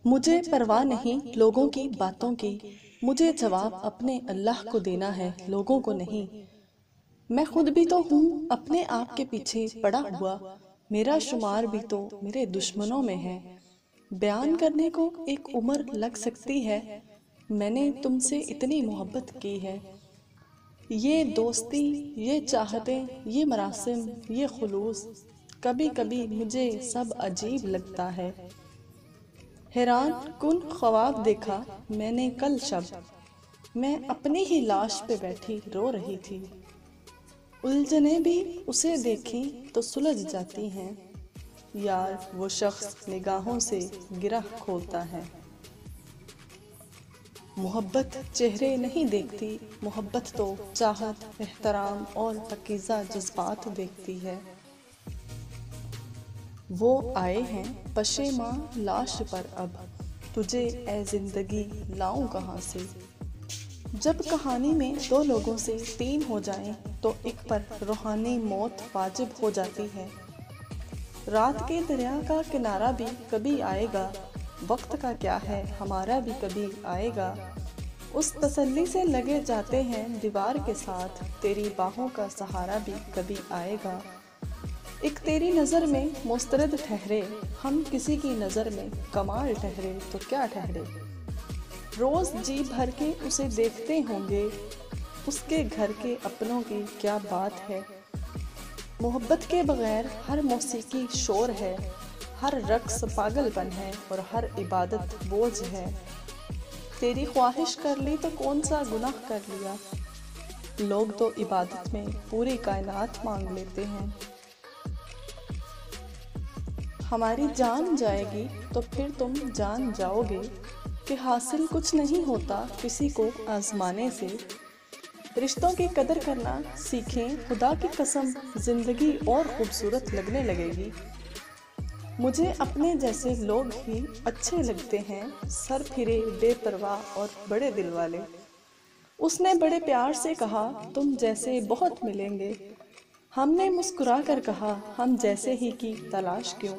مجھے پرواہ نہیں لوگوں کی باتوں کی، مجھے جواب اپنے اللہ کو دینا ہے، لوگوں کو نہیں۔ میں خود بھی تو ہوں اپنے آپ کے پیچھے پڑا ہوا، میرا شمار بھی تو میرے دشمنوں میں ہے۔ بیان کرنے کو ایک عمر لگ سکتی ہے، میں نے تم سے اتنی محبت کی ہے۔ یہ دوستی، یہ چاہتیں، یہ مراسم، یہ خلوص، کبھی کبھی مجھے سب عجیب لگتا ہے۔ حیران کن خواب دیکھا میں نے کل شب، میں اپنی ہی لاش پہ بیٹھی رو رہی تھی۔ الجھنیں بھی اسے دیکھیں تو سلجھ جاتی ہیں، یار وہ شخص نگاہوں سے گرہ کھولتا ہے۔ محبت چہرے نہیں دیکھتی، محبت تو چاہت، احترام اور پاکیزہ جذبات دیکھتی ہے۔ وہ آئے ہیں پشیماں لاش پر اب، تجھے اے زندگی لاؤں کہاں سے؟ جب کہانی میں دو لوگوں سے تین ہو جائیں تو ایک پر روحانی موت واجب ہو جاتی ہے۔ رات کے دریا کا کنارہ بھی کبھی آئے گا، وقت کا کیا ہے ہمارا بھی کبھی آئے گا۔ اس تسلی سے لگے جاتے ہیں دیوار کے ساتھ، تیری باہوں کا سہارا بھی کبھی آئے گا۔ ایک تیری نظر میں مسترد ٹھہرے، ہم کسی کی نظر میں کمال ٹھہرے تو کیا ٹھہرے۔ روز جی بھر کے اسے دیکھتے ہوں گے، اس کے گھر کے اپنوں کی کیا بات ہے۔ محبت کے بغیر ہر موسیقی شور ہے، ہر رقص پاگل پن ہے اور ہر عبادت بوجھ ہے۔ تیری خواہش کر لی تو کون سا گناہ کر لیا، لوگ تو عبادت میں پوری کائنات مانگ لیتے ہیں۔ ہماری جان جائے گی تو پھر تم جان جاؤ گے کہ حاصل کچھ نہیں ہوتا کسی کو آزمانے سے۔ رشتوں کی قدر کرنا سیکھیں، خدا کی قسم زندگی اور خوبصورت لگنے لگے گی۔ مجھے اپنے جیسے لوگ ہی اچھے لگتے ہیں، سر پھرے، بے پرواہ اور بڑے دل والے۔ اس نے بڑے پیار سے کہا تم جیسے بہت ملیں گے، ہم نے مسکرا کر کہا ہم جیسے ہی کی تلاش کیوں۔